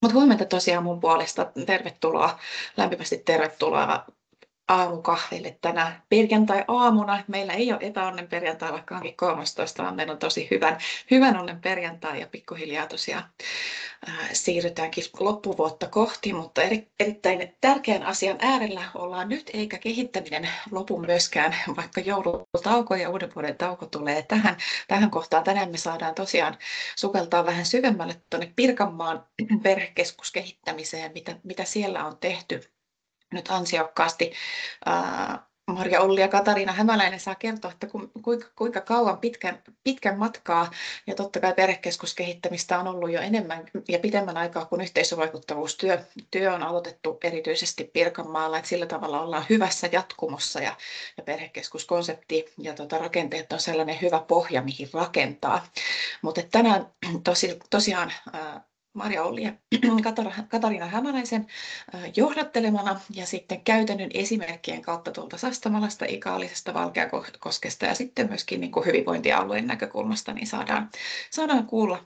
Mutta huomenta tosiaan mun puolesta. Tervetuloa, lämpimästi tervetuloa aamukahville tänä perjantai-aamuna. Meillä ei ole epäonnen perjantai, vaikka onkin 13, vaan meillä on tosi hyvän onnen perjantai ja pikkuhiljaa tosiaan siirrytäänkin loppuvuotta kohti, mutta erittäin tärkeän asian äärellä ollaan nyt, eikä kehittäminen lopu myöskään, vaikka joulutauko ja uuden vuoden tauko tulee tähän kohtaan. Tänään me saadaan tosiaan sukeltaa vähän syvemmälle tuonne Pirkanmaan perhekeskuskehittämiseen, mitä siellä on tehty nyt ansiokkaasti. Marja Olli ja Katariina Hämäläinen saa kertoa, että kuinka kauan pitkän matkaa, ja totta kai perhekeskuskehittämistä on ollut jo enemmän ja pitemmän aikaa kuin yhteisövaikuttavuustyö on aloitettu erityisesti Pirkanmaalla, että sillä tavalla ollaan hyvässä jatkumossa ja perhekeskuskonsepti ja rakenteet on sellainen hyvä pohja, mihin rakentaa. Mutta tänään tosiaan Marja Olli ja Katariina Hämäläisen johdattelemana ja sitten käytännön esimerkkien kautta tuolta Sastamalasta, Ikaalisesta, Valkeakoskesta ja sitten myöskin niin kuin hyvinvointialueen näkökulmasta niin saadaan kuulla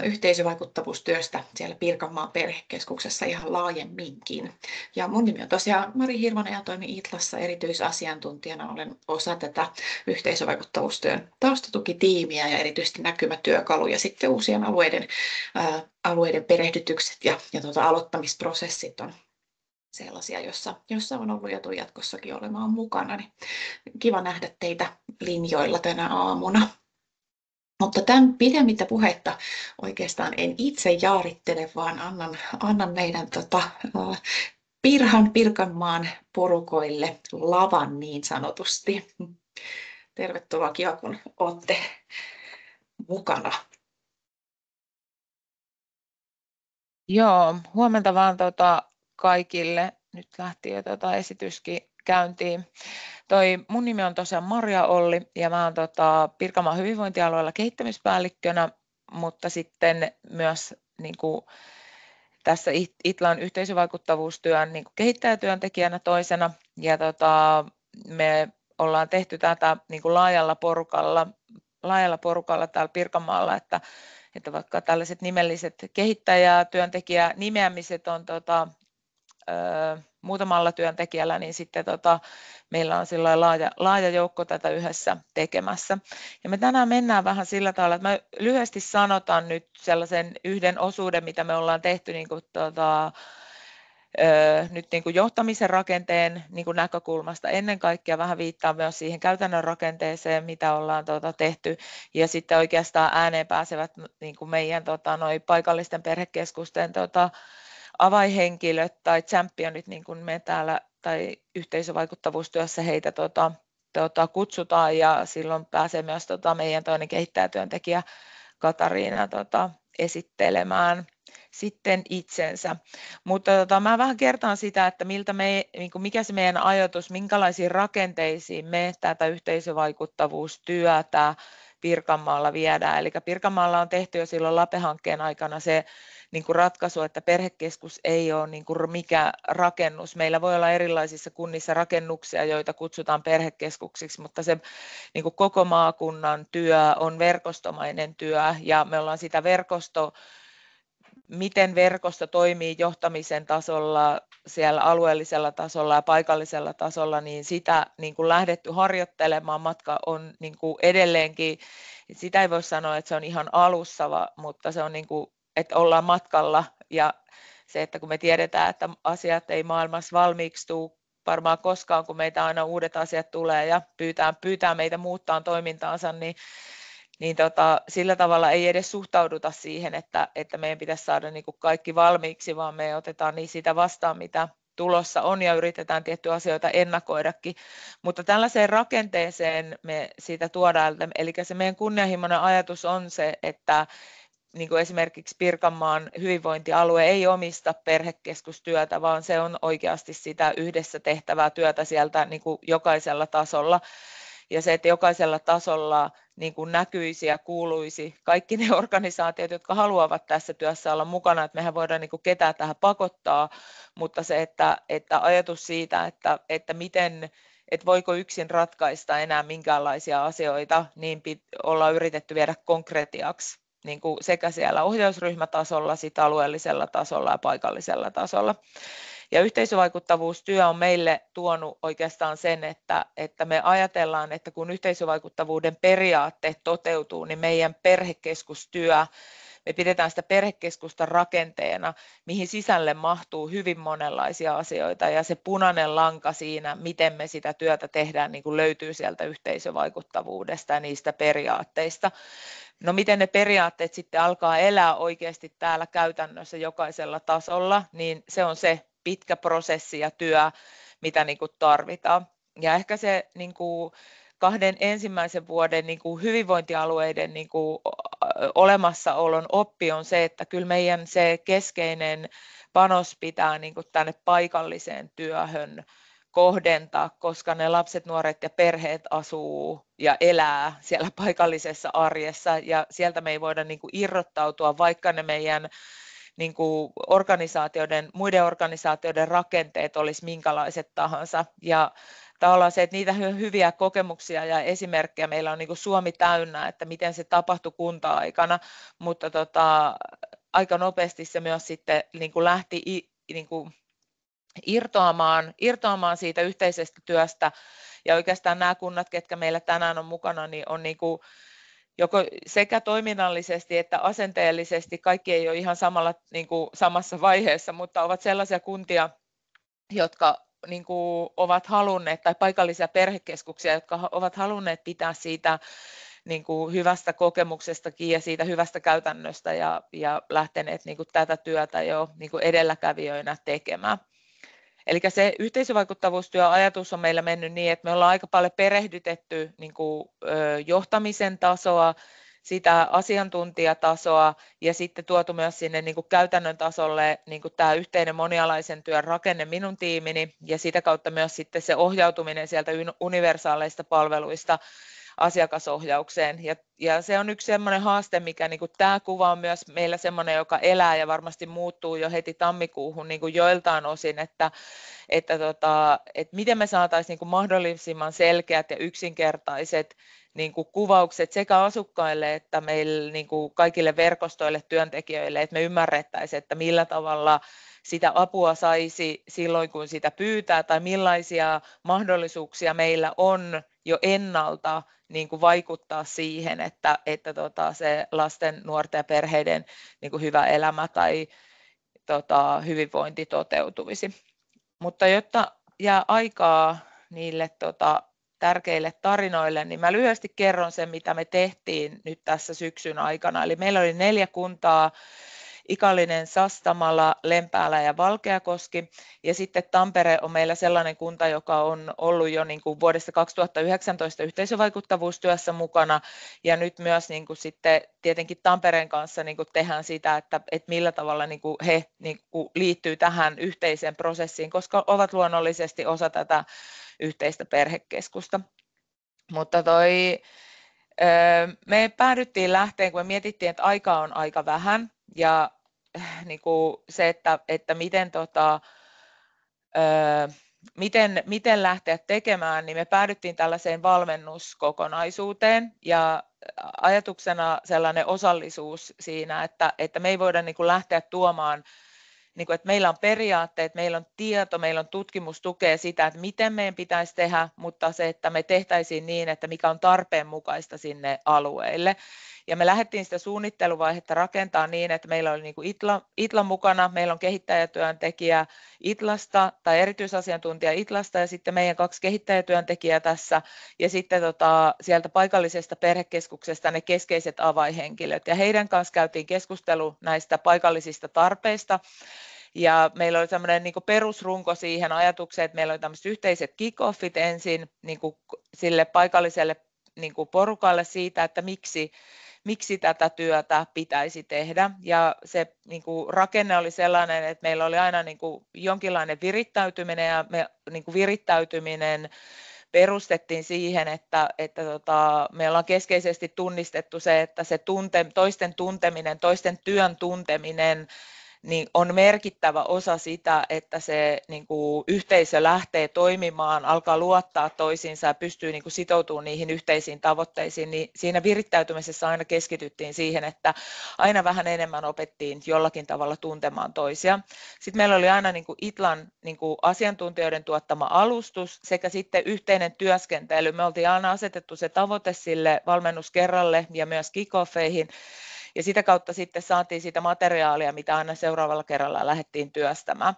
yhteisövaikuttavuustyöstä siellä Pirkanmaan perhekeskuksessa ihan laajemminkin. Ja mun nimi on tosiaan Mari Hirvonen ja toimin Itlassa erityisasiantuntijana. Olen osa tätä yhteisövaikuttavuustyön taustatukitiimiä ja erityisesti näkymätyökaluja sitten uusien alueiden perehdytykset ja aloittamisprosessit on sellaisia, jossa on ollut ja tulen jatkossakin olemaan mukana. Niin kiva nähdä teitä linjoilla tänä aamuna. Mutta tämän pidemmittä puhetta oikeastaan en itse jaarittele, vaan annan meidän Pirkanmaan porukoille lavan niin sanotusti. Tervetuloa, kiva kun olette mukana. Joo, huomenta vaan kaikille. Nyt lähti jo esityskin käyntiin. Mun nimi on tosiaan Marja Olli ja mä oon Pirkanmaan hyvinvointialueella kehittämispäällikkönä, mutta sitten myös niin kuin tässä Itlan yhteisövaikuttavuustyön niin kuin kehittäjätyöntekijänä toisena. Ja me ollaan tehty tätä niin kuin laajalla porukalla täällä Pirkanmaalla, että vaikka tällaiset nimelliset kehittäjätyöntekijänimeämiset on muutamalla työntekijällä, niin sitten meillä on laaja joukko tätä yhdessä tekemässä. Ja me tänään mennään vähän sillä tavalla, että mä lyhyesti sanotan nyt sellaisen yhden osuuden, mitä me ollaan tehty niin kuin nyt niin kuin johtamisen rakenteen niin kuin näkökulmasta. Ennen kaikkea vähän viittaa myös siihen käytännön rakenteeseen, mitä ollaan tehty, ja sitten oikeastaan ääneen pääsevät niin kuin meidän noi paikallisten perhekeskusten avainhenkilöt tai championit, niin kuin me täällä tai yhteisövaikuttavuustyössä heitä kutsutaan, ja silloin pääsee myös meidän toinen kehittäjätyöntekijä Katariina esittelemään sitten itsensä. Mutta mä vähän kertaan sitä, että mikä se meidän ajatus, minkälaisiin rakenteisiin me tätä yhteisövaikuttavuustyötä Pirkanmaalla viedään. Eli Pirkanmaalla on tehty jo silloin LAPE-hankkeen aikana se niin kuin ratkaisu, että perhekeskus ei ole niin kuin mikä rakennus. Meillä voi olla erilaisissa kunnissa rakennuksia, joita kutsutaan perhekeskuksiksi, mutta se niin kuin koko maakunnan työ on verkostomainen työ, ja me ollaan sitä miten verkosto toimii johtamisen tasolla, siellä alueellisella tasolla ja paikallisella tasolla, niin sitä niin kuin lähdetty harjoittelemaan. Matka on niin kuin edelleenkin, sitä ei voi sanoa, että se on ihan alussa, mutta se on niin kuin, että ollaan matkalla, ja se, että kun me tiedetään, että asiat ei maailmassa valmiiksi tule varmaan koskaan, kun meitä aina uudet asiat tulee ja pyytää meitä muuttaa toimintaansa, niin sillä tavalla ei edes suhtauduta siihen, että meidän pitäisi saada niin kuin kaikki valmiiksi, vaan me otetaan niin sitä vastaan, mitä tulossa on, ja yritetään tiettyjä asioita ennakoidakin. Mutta tällaiseen rakenteeseen me siitä tuodaan, eli se meidän kunnianhimoinen ajatus on se, että niin kuin esimerkiksi Pirkanmaan hyvinvointialue ei omista perhekeskustyötä, vaan se on oikeasti sitä yhdessä tehtävää työtä sieltä niin kuin jokaisella tasolla. Ja se, että jokaisella tasolla niin kuin näkyisi ja kuuluisi kaikki ne organisaatiot, jotka haluavat tässä työssä olla mukana, että mehän voidaan niin kuin ketään tähän pakottaa, mutta se, että ajatus siitä, että miten, että voiko yksin ratkaista enää minkäänlaisia asioita, niin ollaan yritetty viedä konkretiaksi niin kuin sekä siellä ohjausryhmätasolla, sit alueellisella tasolla ja paikallisella tasolla. Ja yhteisövaikuttavuustyö on meille tuonut oikeastaan sen, että me ajatellaan, että kun yhteisövaikuttavuuden periaatteet toteutuu, niin meidän perhekeskustyö, me pidetään sitä perhekeskusta rakenteena, mihin sisälle mahtuu hyvin monenlaisia asioita, ja se punainen lanka siinä, miten me sitä työtä tehdään, niin kuin löytyy sieltä yhteisövaikuttavuudesta ja niistä periaatteista. No miten ne periaatteet sitten alkaa elää oikeasti täällä käytännössä jokaisella tasolla, niin se on se pitkä prosessi ja työ, mitä niin kuin tarvitaan. Ja ehkä se niin kuin 2 ensimmäisen vuoden niin kuin hyvinvointialueiden niin kuin olemassaolon oppi on se, että kyllä meidän se keskeinen panos pitää niin kuin tänne paikalliseen työhön kohdentaa, koska ne lapset, nuoret ja perheet asuu ja elää siellä paikallisessa arjessa, ja sieltä me ei voida niin kuin irrottautua, vaikka ne meidän niin kuin muiden organisaatioiden rakenteet olisi minkälaiset tahansa. Ja tavallaan se, että niitä hyviä kokemuksia ja esimerkkejä meillä on niin kuin Suomi täynnä, että miten se tapahtui kunta-aikana, mutta aika nopeasti se myös sitten niin kuin lähti niin kuin irtoamaan siitä yhteisestä työstä, ja oikeastaan nämä kunnat, ketkä meillä tänään on mukana, niin on niin kuin joko sekä toiminnallisesti että asenteellisesti, kaikki ei ole ihan niin kuin samassa vaiheessa, mutta ovat sellaisia kuntia, jotka niin kuin ovat halunneet, tai paikallisia perhekeskuksia, jotka ovat halunneet pitää siitä niin kuin hyvästä kokemuksestakin ja siitä hyvästä käytännöstä, ja lähteneet niin kuin tätä työtä jo niin kuin edelläkävijöinä tekemään. Eli se yhteisövaikuttavuustyöajatus on meillä mennyt niin, että me ollaan aika paljon perehdytetty niin kuin johtamisen tasoa, sitä asiantuntijatasoa, ja sitten tuotu myös sinne niin kuin käytännön tasolle niin kuin tämä yhteinen monialaisen työn rakenne minun tiimini, ja sitä kautta myös sitten se ohjautuminen sieltä universaaleista palveluista asiakasohjaukseen. Ja se on yksi sellainen haaste, mikä niin kuin tämä kuva on myös meillä sellainen, joka elää ja varmasti muuttuu jo heti tammikuuhun niin kuin joiltain osin, että miten me saataisiin niin kuin mahdollisimman selkeät ja yksinkertaiset niin kuin kuvaukset sekä asukkaille että meille niin kuin kaikille verkostoille, työntekijöille, että me ymmärrettäisiin, että millä tavalla sitä apua saisi silloin, kun sitä pyytää, tai millaisia mahdollisuuksia meillä on jo ennalta niin kuin vaikuttaa siihen, että se lasten, nuorten ja perheiden niin kuin hyvä elämä tai hyvinvointi toteutuisi. Mutta jotta jää aikaa niille tärkeille tarinoille, niin mä lyhyesti kerron sen, mitä me tehtiin nyt tässä syksyn aikana. Eli meillä oli 4 kuntaa, Ikallinen, Sastamala, Lempäälä ja Valkeakoski. Ja sitten Tampere on meillä sellainen kunta, joka on ollut jo niin kuin vuodesta 2019 yhteisövaikuttavuustyössä mukana. Ja nyt myös niin kuin sitten tietenkin Tampereen kanssa niin kuin tehdään sitä, että millä tavalla niin kuin he niin kuin liittyy tähän yhteiseen prosessiin, koska ovat luonnollisesti osa tätä yhteistä perhekeskusta. Mutta me päädyttiin lähteen, kun me mietittiin, että aikaa on aika vähän, ja niin kuin se, että miten lähteä tekemään, niin me päädyttiin tällaiseen valmennuskokonaisuuteen, ja ajatuksena sellainen osallisuus siinä, että me ei voida niin kuin lähteä tuomaan, niin kuin, että meillä on periaatteet, meillä on tieto, meillä on tutkimus tukee sitä, että miten meidän pitäisi tehdä, mutta se, että me tehtäisiin niin, että mikä on tarpeen mukaista sinne alueille. Ja me lähdettiin sitä suunnitteluvaihetta rakentaa niin, että meillä oli niin kuin Itla mukana, meillä on kehittäjätyöntekijä Itlasta tai erityisasiantuntija Itlasta, ja sitten meidän 2 kehittäjätyöntekijää tässä, ja sitten sieltä paikallisesta perhekeskuksesta ne keskeiset avainhenkilöt, ja heidän kanssa käytiin keskustelu näistä paikallisista tarpeista. Ja meillä oli tämmöinen niin kuin perusrunko siihen ajatukseen, että meillä oli tämmöiset yhteiset kick-offit ensin niin kuin sille paikalliselle niin kuin porukalle siitä, että miksi tätä työtä pitäisi tehdä. Ja se niin kuin rakenne oli sellainen, että meillä oli aina niin kuin jonkinlainen virittäytyminen, ja niin kuin virittäytyminen perustettiin siihen, että me ollaan keskeisesti tunnistettu se, että se toisten tunteminen, toisten työn tunteminen, niin on merkittävä osa sitä, että se niin kuin yhteisö lähtee toimimaan, alkaa luottaa toisiinsa ja pystyy niin kuin sitoutumaan niihin yhteisiin tavoitteisiin, niin siinä virittäytymisessä aina keskityttiin siihen, että aina vähän enemmän opettiin jollakin tavalla tuntemaan toisia. Sitten meillä oli aina niin kuin Itlan niin kuin asiantuntijoiden tuottama alustus sekä sitten yhteinen työskentely. Me oltiin aina asetettu se tavoite sille valmennuskerralle ja myös kick-offeihin, ja sitä kautta sitten saatiin sitä materiaalia, mitä aina seuraavalla kerralla lähdettiin työstämään.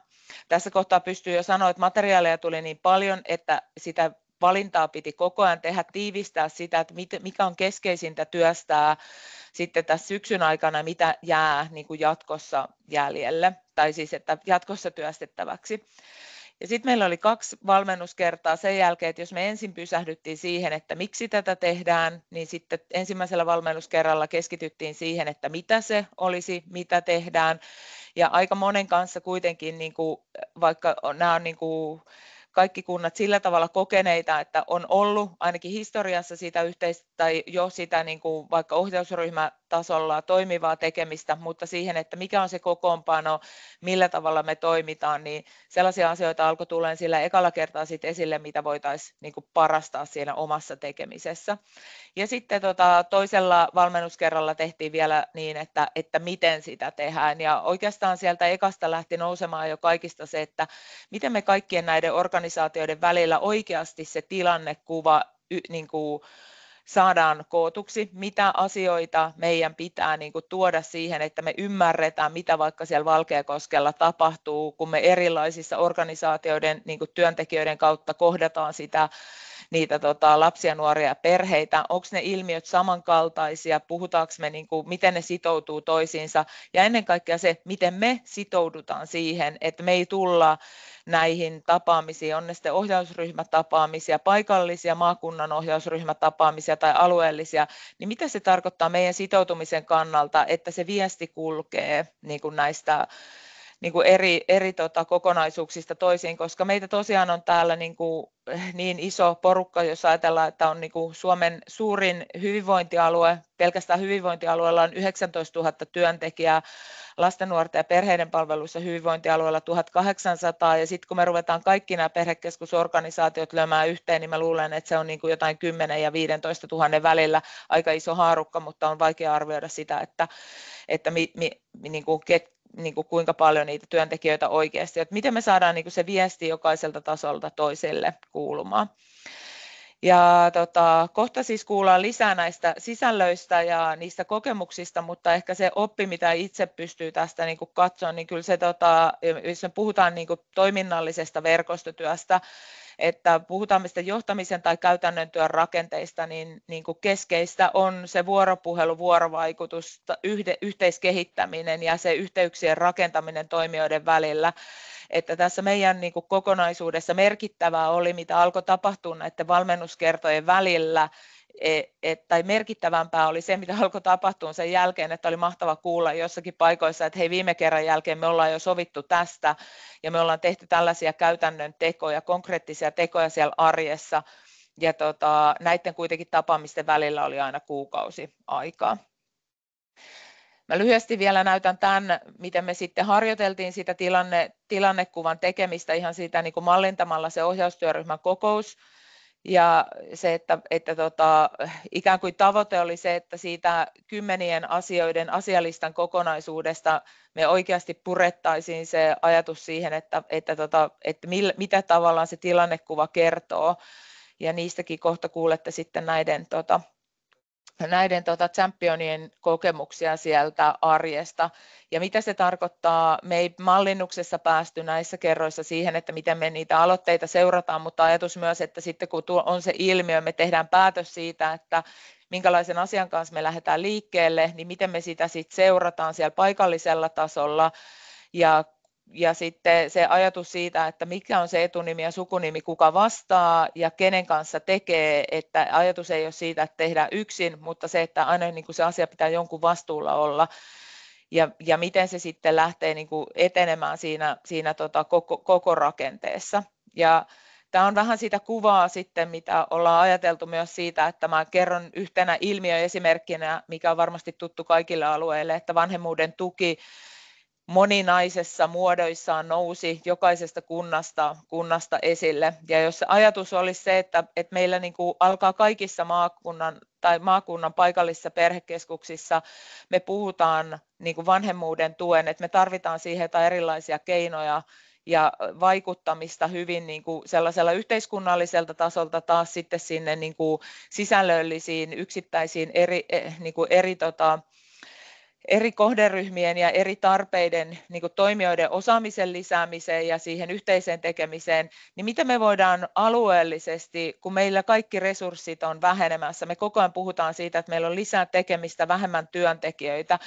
Tässä kohtaa pystyy jo sanoa, että materiaalia tuli niin paljon, että sitä valintaa piti koko ajan tehdä, tiivistää sitä, että mikä on keskeisintä työstää sitten tässä syksyn aikana, mitä jää niin kuin jatkossa jäljelle, tai siis että jatkossa työstettäväksi. Ja sitten meillä oli 2 valmennuskertaa sen jälkeen, että jos me ensin pysähdyttiin siihen, että miksi tätä tehdään, niin sitten ensimmäisellä valmennuskerralla keskityttiin siihen, että mitä se olisi, mitä tehdään. Ja aika monen kanssa kuitenkin, niin kuin, vaikka nämä on niin kuin kaikki kunnat sillä tavalla kokeneita, että on ollut ainakin historiassa sitä yhteistä tai jo sitä niin kuin vaikka ohjausryhmätasolla toimivaa tekemistä, mutta siihen, että mikä on se kokoonpano, millä tavalla me toimitaan, niin sellaisia asioita alkoi tulla sillä ekalla kertaa sitten esille, mitä voitaisiin niin kuin parastaa siinä omassa tekemisessä. Ja sitten toisella valmennuskerralla tehtiin vielä niin, että miten sitä tehdään. Ja oikeastaan sieltä ekasta lähti nousemaan jo kaikista se, että miten me kaikkien näiden organisaatioiden välillä oikeasti se tilannekuva niin kuin saadaan kootuksi, mitä asioita meidän pitää niin kuin tuoda siihen, että me ymmärretään, mitä vaikka siellä Valkeakoskella tapahtuu, kun me erilaisissa organisaatioiden niin kuin työntekijöiden kautta kohdataan niitä lapsia, nuoria ja perheitä, onko ne ilmiöt samankaltaisia, puhutaanko me, niin kuin, miten ne sitoutuu toisiinsa ja ennen kaikkea se, miten me sitoudutaan siihen, että me ei tulla näihin tapaamisiin, on ne sitten ohjausryhmätapaamisia, paikallisia maakunnan ohjausryhmätapaamisia tai alueellisia, niin mitä se tarkoittaa meidän sitoutumisen kannalta, että se viesti kulkee niin kuin näistä niin kuin eri kokonaisuuksista toisiin, koska meitä tosiaan on täällä niin iso porukka, jos ajatellaan, että on niin kuin Suomen suurin hyvinvointialue, pelkästään hyvinvointialueella on 19 000 työntekijää, lasten, nuorten ja perheiden palveluissa hyvinvointialueella 1800, ja sitten kun me ruvetaan kaikki nämä perhekeskusorganisaatiot lyömään yhteen, niin mä luulen, että se on niin kuin jotain 10 ja 15 000 välillä aika iso haarukka, mutta on vaikea arvioida sitä, että niin kuin kuinka paljon niitä työntekijöitä oikeasti, että miten me saadaan niin kuin se viesti jokaiselta tasolta toiselle kuulumaan. Ja kohta siis kuullaan lisää näistä sisällöistä ja niistä kokemuksista, mutta ehkä se oppi, mitä itse pystyy tästä niin kuin katsoa, niin kyllä se, jos me puhutaan niin kuin toiminnallisesta verkostotyöstä, että puhutaan mistä johtamisen tai käytännön työn rakenteista, niin kuin keskeistä on se vuoropuhelu, vuorovaikutus, yhteiskehittäminen ja se yhteyksien rakentaminen toimijoiden välillä. Että tässä meidän niin kuin kokonaisuudessa merkittävää oli, mitä alkoi tapahtua näiden valmennuskertojen välillä, tai merkittävämpää oli se, mitä alkoi tapahtua sen jälkeen, että oli mahtava kuulla jossakin paikoissa, että hei, viime kerran jälkeen me ollaan jo sovittu tästä ja me ollaan tehty tällaisia käytännön tekoja, konkreettisia tekoja siellä arjessa ja näiden kuitenkin tapaamisten välillä oli aina kuukausi aikaa. Mä lyhyesti vielä näytän tämän, miten me sitten harjoiteltiin sitä tilannekuvan tekemistä ihan siitä niin kuin mallintamalla se ohjaustyöryhmän kokous. Ja se, että ikään kuin tavoite oli se, että siitä 10 asioiden asialistan kokonaisuudesta me oikeasti purettaisiin se ajatus siihen, että mitä tavallaan se tilannekuva kertoo. Ja niistäkin kohta kuulette sitten näiden championien kokemuksia sieltä arjesta. Ja mitä se tarkoittaa, me ei mallinnuksessa päästy näissä kerroissa siihen, että miten me niitä aloitteita seurataan, mutta ajatus myös, että sitten kun on se ilmiö, me tehdään päätös siitä, että minkälaisen asian kanssa me lähdetään liikkeelle, niin miten me sitä sitten seurataan siellä paikallisella tasolla ja sitten se ajatus siitä, että mikä on se etunimi ja sukunimi, kuka vastaa ja kenen kanssa tekee, että ajatus ei ole siitä, että tehdään yksin, mutta se, että aina niin kuin se asia pitää jonkun vastuulla olla ja miten se sitten lähtee niin kuin etenemään siinä koko rakenteessa. Ja tämä on vähän sitä kuvaa sitten, mitä ollaan ajateltu myös siitä, että mä kerron yhtenä ilmiöesimerkkinä, mikä on varmasti tuttu kaikille alueille, että vanhemmuuden tuki moninaisessa muodoissaan nousi jokaisesta kunnasta esille. Ja jos se ajatus olisi se, että meillä niin kuin alkaa kaikissa maakunnan paikallisissa perhekeskuksissa, me puhutaan niin kuin vanhemmuuden tuen, että me tarvitaan siihen jotain erilaisia keinoja ja vaikuttamista hyvin niin kuin sellaisella yhteiskunnalliselta tasolta taas sitten sinne niin kuin sisällöllisiin yksittäisiin eri kohderyhmien ja eri tarpeiden niin kuin toimijoiden osaamisen lisäämiseen ja siihen yhteiseen tekemiseen, niin miten me voidaan alueellisesti, kun meillä kaikki resurssit on vähenemässä, me koko ajan puhutaan siitä, että meillä on lisää tekemistä, vähemmän työntekijöitä,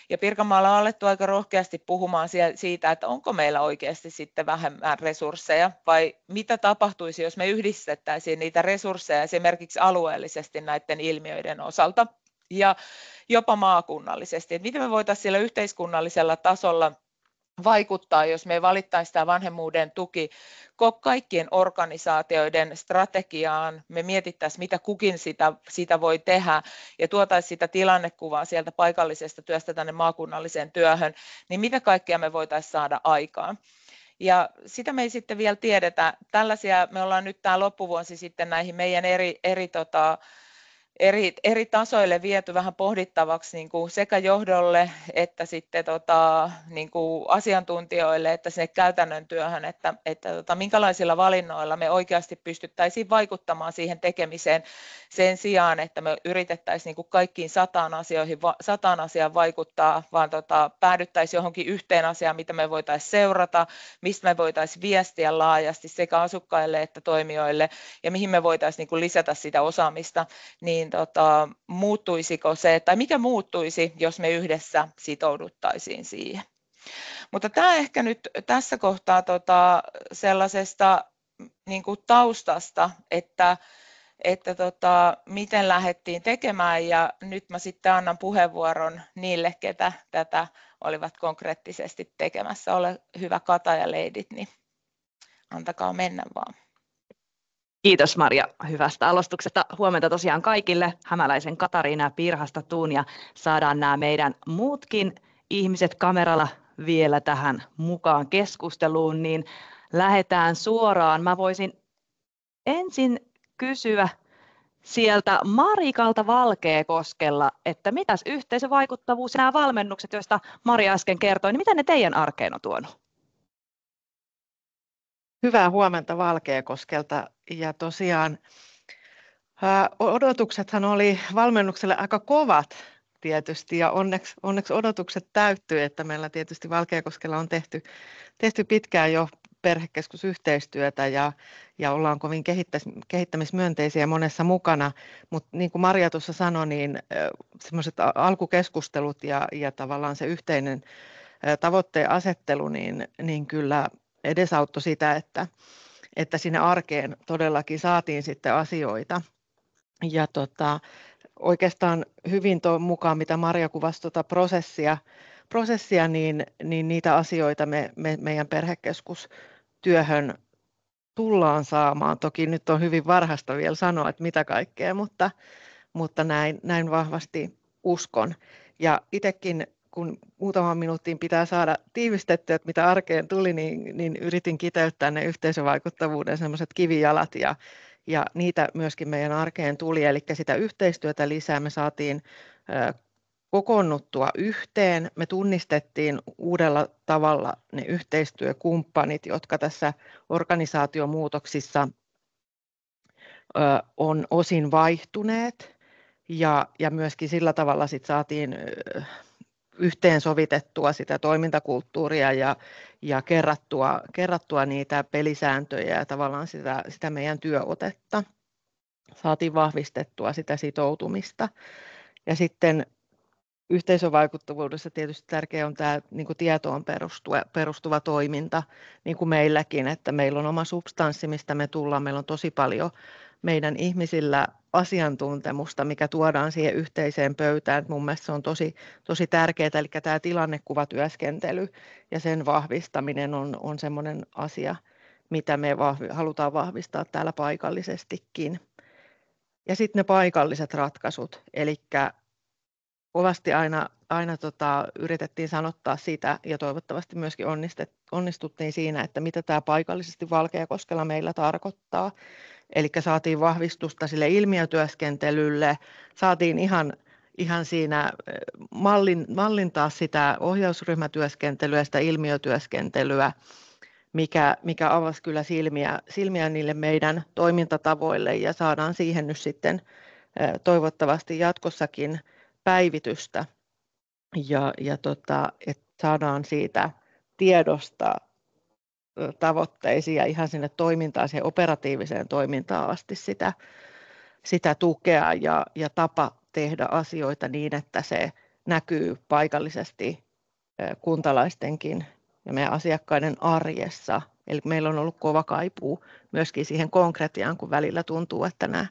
ja Pirkanmaalla on alettu aika rohkeasti puhumaan siitä, että onko meillä oikeasti sitten vähemmän resursseja, vai mitä tapahtuisi, jos me yhdistettäisiin niitä resursseja esimerkiksi alueellisesti näiden ilmiöiden osalta. Ja jopa maakunnallisesti, että miten me voitaisiin siellä yhteiskunnallisella tasolla vaikuttaa, jos me valittaisiin tämä vanhemmuuden tuki kaikkien organisaatioiden strategiaan, me mietittäisiin, mitä kukin sitä voi tehdä ja tuotaisiin sitä tilannekuvaa sieltä paikallisesta työstä tänne maakunnalliseen työhön, niin mitä kaikkea me voitaisiin saada aikaan. Ja sitä me ei sitten vielä tiedetä. Tällaisia, me ollaan nyt tämä loppuvuosi sitten näihin meidän eri tasoille viety vähän pohdittavaksi niin kuin sekä johdolle että sitten niin kuin asiantuntijoille että sinne käytännön työhön, että minkälaisilla valinnoilla me oikeasti pystyttäisiin vaikuttamaan siihen tekemiseen sen sijaan, että me yritettäisiin niin kuin kaikkiin 100 asiaan vaikuttaa, vaan päädyttäisiin johonkin yhteen asiaan, mitä me voitaisiin seurata, mistä me voitaisiin viestiä laajasti sekä asukkaille että toimijoille ja mihin me voitaisiin niin kuin lisätä sitä osaamista, niin muuttuisiko se, tai mikä muuttuisi, jos me yhdessä sitouduttaisiin siihen. Mutta tämä ehkä nyt tässä kohtaa sellaisesta niin kuin taustasta, että miten lähdettiin tekemään, ja nyt mä sitten annan puheenvuoron niille, ketä tätä olivat konkreettisesti tekemässä. Ole hyvä Kata ja leidit, niin antakaa mennä vaan. Kiitos Maria hyvästä alustuksesta. Huomenta tosiaan kaikille. Hämäläisen Katariina ja Pirhasta Tuun ja saadaan nämä meidän muutkin ihmiset kameralla vielä tähän mukaan keskusteluun, niin lähdetään suoraan. Mä voisin ensin kysyä sieltä Marikalta Valkeakoskella, että mitäs yhteisövaikuttavuus ja nämä valmennukset, joista Maria äsken kertoi, niin mitä ne teidän arkeen on tuonut? Hyvää huomenta Valkeakoskelta, ja tosiaan odotuksethan oli valmennukselle aika kovat tietysti, ja onneksi odotukset täyttyi, että meillä tietysti Valkeakoskella on tehty pitkään jo perhekeskusyhteistyötä ja ollaan kovin kehittämismyönteisiä monessa mukana, mutta niin kuin Maria tuossa sanoi, niin semmoiset alkukeskustelut ja tavallaan se yhteinen tavoitteen asettelu, niin kyllä edesauttoi sitä, että sinne arkeen todellakin saatiin sitten asioita. Ja oikeastaan hyvin tuon mukaan, mitä Maria kuvasi prosessia, niin niitä asioita me meidän perhekeskustyöhön tullaan saamaan. Toki nyt on hyvin varhaista vielä sanoa, että mitä kaikkea, mutta näin vahvasti uskon. Ja itsekin, kun muutaman minuutin pitää saada tiivistettyä, että mitä arkeen tuli, niin yritin kiteyttää ne yhteisövaikuttavuuden sellaiset kivijalat, ja niitä myöskin meidän arkeen tuli, eli sitä yhteistyötä lisää. Me saatiin kokoonnuttua yhteen, me tunnistettiin uudella tavalla ne yhteistyökumppanit, jotka tässä organisaatiomuutoksissa on osin vaihtuneet, ja myöskin sillä tavalla sit saatiin yhteensovitettua sitä toimintakulttuuria ja kerrattua niitä pelisääntöjä ja tavallaan sitä meidän työotetta. Saatiin vahvistettua sitä sitoutumista. Ja sitten yhteisövaikuttavuudessa tietysti tärkeää on tämä niin kuin tietoon perustuva toiminta, niin kuin meilläkin, että meillä on oma substanssi, mistä me tullaan. Meillä on tosi paljon meidän ihmisillä asiantuntemusta, mikä tuodaan siihen yhteiseen pöytään. Mun mielestä se on tosi tärkeää, eli tämä tilannekuvatyöskentely ja sen vahvistaminen on semmoinen asia, mitä me halutaan vahvistaa täällä paikallisestikin. Ja sitten ne paikalliset ratkaisut, eli kovasti aina yritettiin sanottaa sitä ja toivottavasti myöskin onnistuttiin siinä, että mitä tämä paikallisesti Valkeakoskella meillä tarkoittaa. Eli saatiin vahvistusta sille ilmiötyöskentelylle, saatiin ihan siinä mallintaa sitä ohjausryhmätyöskentelyä ja sitä ilmiötyöskentelyä, mikä avasi kyllä silmiä niille meidän toimintatavoille ja saadaan siihen nyt sitten toivottavasti jatkossakin päivitystä että saadaan siitä tiedosta tavoitteisiin ja ihan sinne toimintaan, siihen operatiiviseen toimintaan asti sitä tukea ja tapa tehdä asioita niin, että se näkyy paikallisesti kuntalaistenkin ja meidän asiakkaiden arjessa. Eli meillä on ollut kova kaipuu myöskin siihen konkretiaan, kun välillä tuntuu, että nämä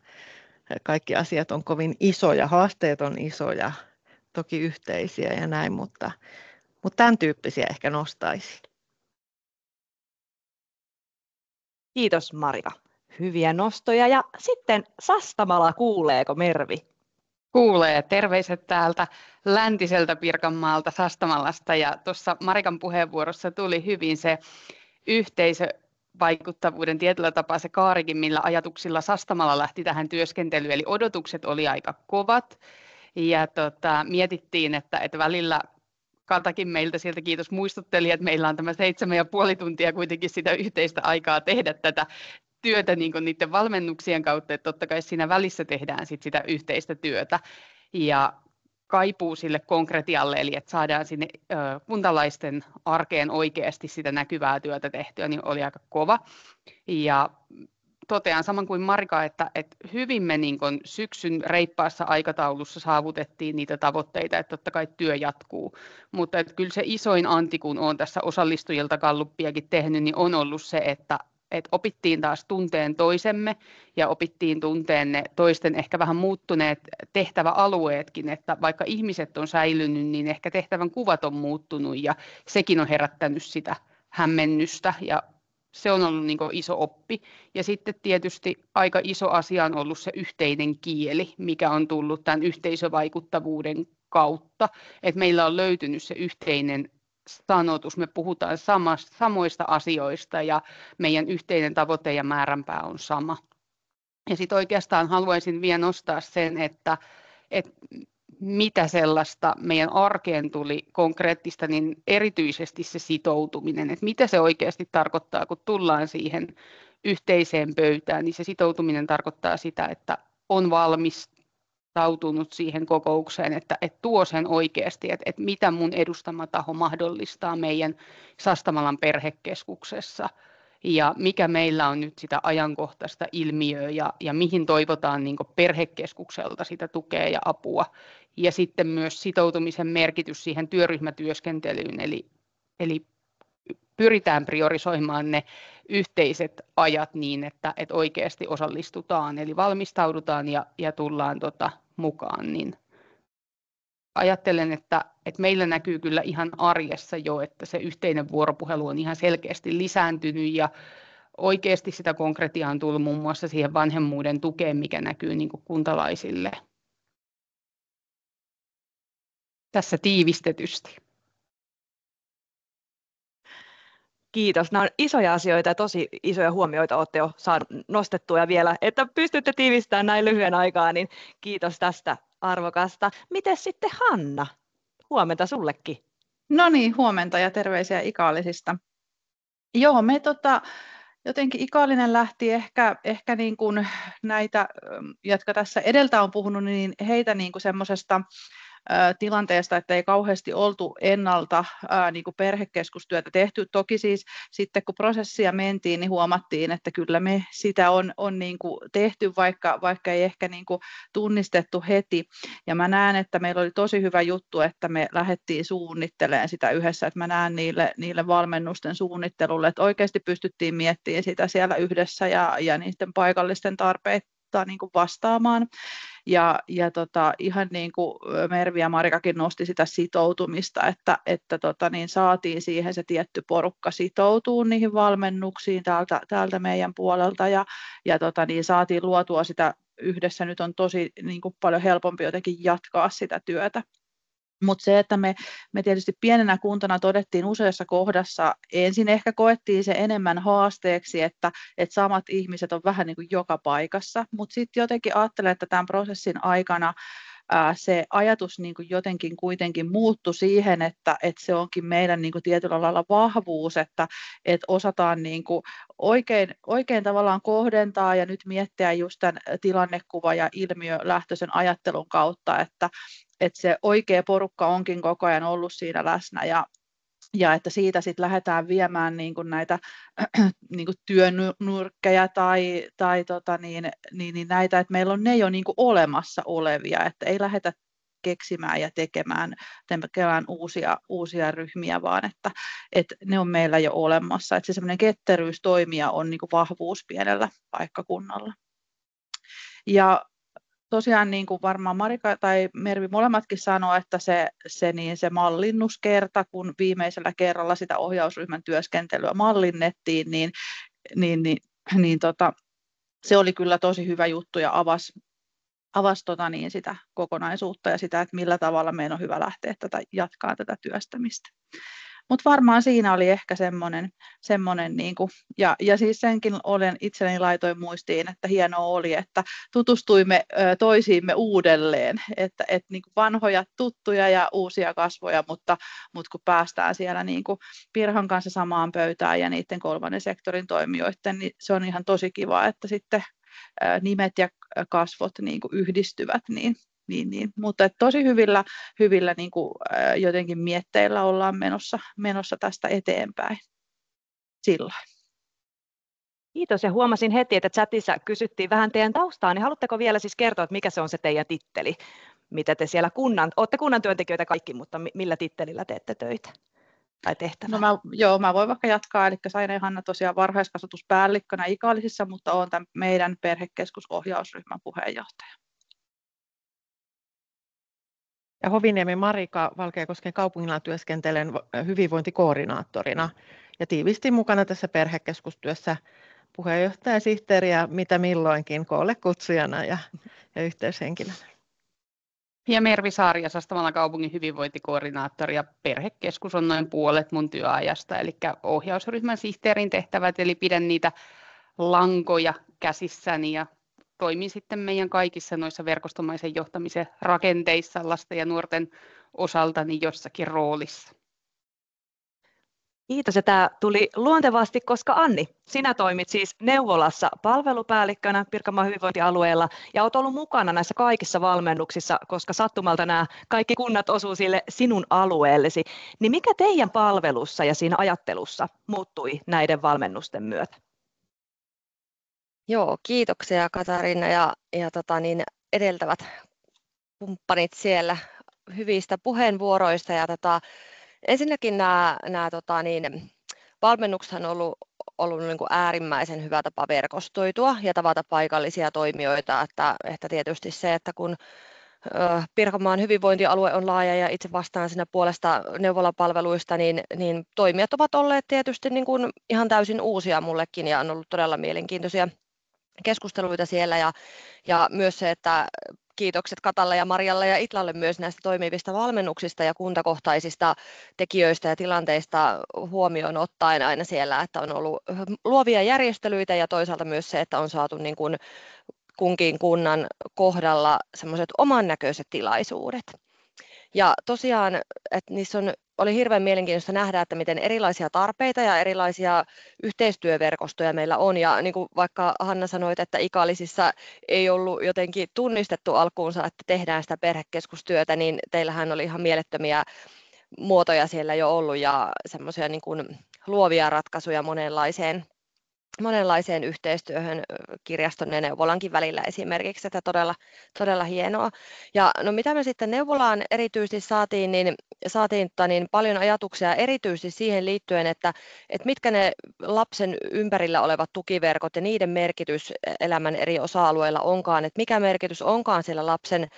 kaikki asiat on kovin isoja, haasteet on isoja, toki yhteisiä ja näin, mutta tämän tyyppisiä ehkä nostaisin. Kiitos Marika. Hyviä nostoja. Ja sitten Sastamala, kuuleeko Mervi? Kuulee. Terveiset täältä läntiseltä Pirkanmaalta Sastamalasta. Ja tuossa Marikan puheenvuorossa tuli hyvin se yhteisövaikuttavuuden tietyllä tapaa se kaarikin, millä ajatuksilla Sastamala lähti tähän työskentelyyn. Eli odotukset oli aika kovat. Ja mietittiin, että välillä Katakin meiltä sieltä kiitos muistutteli, että meillä on tämä 7,5 tuntia kuitenkin sitä yhteistä aikaa tehdä tätä työtä niin kuin niiden valmennuksien kautta, että totta kai siinä välissä tehdään sitä yhteistä työtä ja kaipuu sille konkretialle, eli että saadaan sinne kuntalaisten arkeen oikeasti sitä näkyvää työtä tehtyä, niin oli aika kova. Ja totean saman kuin Marika, että hyvin me niin kuin syksyn reippaassa aikataulussa saavutettiin niitä tavoitteita, että totta kai työ jatkuu, mutta että kyllä se isoin anti, kun olen tässä osallistujilta galluppiakin tehnyt, niin on ollut se, että opittiin taas tunteen toisemme ja opittiin tunteen ne toisten ehkä vähän muuttuneet tehtäväalueetkin, että vaikka ihmiset on säilynyt, niin ehkä tehtävän kuvat on muuttunut ja sekin on herättänyt sitä hämmennystä ja se on ollut niin kuin iso oppi. Ja sitten tietysti aika iso asia on ollut se yhteinen kieli, mikä on tullut tämän yhteisövaikuttavuuden kautta. Että meillä on löytynyt se yhteinen sanotus, me puhutaan samoista asioista ja meidän yhteinen tavoite ja määränpää on sama. Ja sitten oikeastaan haluaisin vielä nostaa sen, että mitä sellaista meidän arkeen tuli konkreettista, niin erityisesti se sitoutuminen, että mitä se oikeasti tarkoittaa, kun tullaan siihen yhteiseen pöytään, niin se sitoutuminen tarkoittaa sitä, että on valmistautunut siihen kokoukseen, että tuo sen oikeasti, että mitä mun edustama taho mahdollistaa meidän Sastamalan perhekeskuksessa ja mikä meillä on nyt sitä ajankohtaista ilmiöä ja mihin toivotaan niin kuin perhekeskukselta sitä tukea ja apua. Ja sitten myös sitoutumisen merkitys siihen työryhmätyöskentelyyn, eli pyritään priorisoimaan ne yhteiset ajat niin, että oikeasti osallistutaan, eli valmistaudutaan ja tullaan mukaan. Niin ajattelen, että meillä näkyy kyllä ihan arjessa jo, että se yhteinen vuoropuhelu on ihan selkeästi lisääntynyt ja oikeasti sitä konkretiaa on tullut muun muassa siihen vanhemmuuden tukeen, mikä näkyy niin kuin kuntalaisille. Tässä tiivistetysti. Kiitos. Nämä on isoja asioita ja tosi isoja huomioita olette jo saaneet nostettua vielä, että pystytte tiivistämään näin lyhyen aikaa, niin kiitos tästä arvokasta. Miten sitten Hanna? Huomenta sullekin. No niin, huomenta ja terveisiä Ikaalisista. Joo, me jotenkin Ikaalinen lähti ehkä niin kuin näitä, jotka tässä edeltä on puhunut, niin heitä niin kuin semmoisesta tilanteesta, että ei kauheasti oltu ennalta niin kuin perhekeskustyötä tehty. Toki siis sitten kun prosessia mentiin, niin huomattiin, että kyllä me sitä on niin kuin tehty, vaikka ei ehkä niin kuin tunnistettu heti. Ja mä näen, että meillä oli tosi hyvä juttu, että me lähdettiin suunnittelemaan sitä yhdessä, että mä näen niille valmennusten suunnittelulle, että oikeasti pystyttiin miettimään sitä siellä yhdessä ja niiden paikallisten tarpeita niin kuin vastaamaan. Ja ihan niin kuin Mervi ja Marikakin nosti sitä sitoutumista, että niin saatiin siihen se tietty porukka sitoutuu niihin valmennuksiin täältä meidän puolelta ja niin saatiin luotua sitä yhdessä. Nyt on tosi niin kuin paljon helpompi jotenkin jatkaa sitä työtä. Mutta se, että me tietysti pienenä kuntana todettiin useassa kohdassa, ensin ehkä koettiin se enemmän haasteeksi, että samat ihmiset on vähän niin kuin joka paikassa, mutta sitten jotenkin ajattelen, että tämän prosessin aikana se ajatus niin kuin jotenkin kuitenkin muuttui siihen, että se onkin meidän niin kuin tietyllä lailla vahvuus, että osataan niin kuin oikein tavallaan kohdentaa ja nyt miettiä just tämän tilannekuva- ja ilmiölähtöisen ajattelun kautta, että se oikea porukka onkin koko ajan ollut siinä läsnä ja että siitä sitten lähdetään viemään niin kuin näitä niin kuin työnyrkkejä tai näitä, että meillä on ne jo niin kuin olemassa olevia, että ei lähdetä keksimään ja tekemään uusia ryhmiä, vaan että ne on meillä jo olemassa. Että se semmoinen ketteryys toimia on niin kuin vahvuus pienellä paikkakunnalla. Ja tosiaan niin kuin varmaan Marika tai Mervi molemmatkin sanoo, että se mallinnuskerta, kun viimeisellä kerralla sitä ohjausryhmän työskentelyä mallinnettiin, se oli kyllä tosi hyvä juttu ja avasi sitä kokonaisuutta ja sitä, että millä tavalla meidän on hyvä lähteä jatkaa tätä työstämistä. Mutta varmaan siinä oli ehkä semmoinen ja siis senkin olen itselleni laitoin muistiin, että hienoa oli, että tutustuimme toisiimme uudelleen, että niin kuin vanhoja tuttuja ja uusia kasvoja, mutta kun päästään siellä niin kuin Pirhan kanssa samaan pöytään ja niiden kolmannen sektorin toimijoiden, niin se on ihan tosi kiva, että sitten nimet ja kasvot niin kuin yhdistyvät, mutta tosi hyvillä niin kuin, jotenkin mietteillä ollaan menossa tästä eteenpäin. Sillä. Kiitos, ja huomasin heti, että chatissa kysyttiin vähän teidän taustaa, niin haluatteko vielä siis kertoa, että mikä se on se teidän titteli, mitä te siellä olette kunnan työntekijöitä kaikki, mutta millä tittelillä teette töitä tai tehtävää? No mä voin vaikka jatkaa, eli Sainen Hanna tosiaan varhaiskasvatuspäällikkönä Ikaalisissa, mutta olen tämän meidän perhekeskusohjausryhmän puheenjohtaja. Ja Hoviniemen Marika Valkeakosken kaupungilla työskentelen hyvinvointikoordinaattorina ja tiivisti mukana tässä perhekeskustyössä puheenjohtaja, sihteeri ja mitä milloinkin koolle kutsujana ja yhteyshenkilönä. Ja Mervi Saaria, Sastamalan kaupungin hyvinvointikoordinaattori ja perhekeskus on noin puolet mun työajasta, eli ohjausryhmän sihteerin tehtävät, eli pidän niitä lankoja käsissäni ja toimin sitten meidän kaikissa noissa verkostomaisen johtamisen rakenteissa lasten ja nuorten osalta niin jossakin roolissa. Kiitos, ja tämä tuli luontevasti, koska Anni, sinä toimit siis neuvolassa palvelupäällikkönä Pirkanmaan hyvinvointialueella ja olet ollut mukana näissä kaikissa valmennuksissa, koska sattumalta nämä kaikki kunnat osuu sille sinun alueellesi. Niin mikä teidän palvelussa ja siinä ajattelussa muuttui näiden valmennusten myötä? Joo, kiitoksia Katariina ja edeltävät kumppanit siellä hyvistä puheenvuoroista. Ja ensinnäkin nämä valmennukset on ollut niin kuin äärimmäisen hyvä tapa verkostoitua ja tavata paikallisia toimijoita, että tietysti se, että kun Pirkanmaan hyvinvointialue on laaja ja itse vastaan siinä puolesta neuvolapalveluista, niin toimijat ovat olleet tietysti niin kuin ihan täysin uusia mullekin ja on ollut todella mielenkiintoisia keskusteluita siellä ja myös se, että kiitokset Katalle ja Marjalle ja Itlalle myös näistä toimivista valmennuksista ja kuntakohtaisista tekijöistä ja tilanteista huomioon ottaen aina siellä, että on ollut luovia järjestelyitä ja toisaalta myös se, että on saatu niin kuin kunkin kunnan kohdalla semmoiset oman näköiset tilaisuudet. Ja tosiaan, että niissä oli hirveän mielenkiintoista nähdä, että miten erilaisia tarpeita ja erilaisia yhteistyöverkostoja meillä on. Ja niin kuin vaikka Hanna sanoit, että Ikaalisissa ei ollut jotenkin tunnistettu alkuunsa, että tehdään sitä perhekeskustyötä, niin teillähän oli ihan mielettömiä muotoja siellä jo ollut ja semmoisia niin kuin luovia ratkaisuja monenlaiseen yhteistyöhön kirjaston ja neuvolankin välillä esimerkiksi, että todella hienoa. Ja no mitä me sitten neuvolaan erityisesti saatiin, niin paljon ajatuksia erityisesti siihen liittyen, että mitkä ne lapsen ympärillä olevat tukiverkot ja niiden merkitys elämän eri osa-alueilla onkaan, että mikä merkitys onkaan siellä lapsen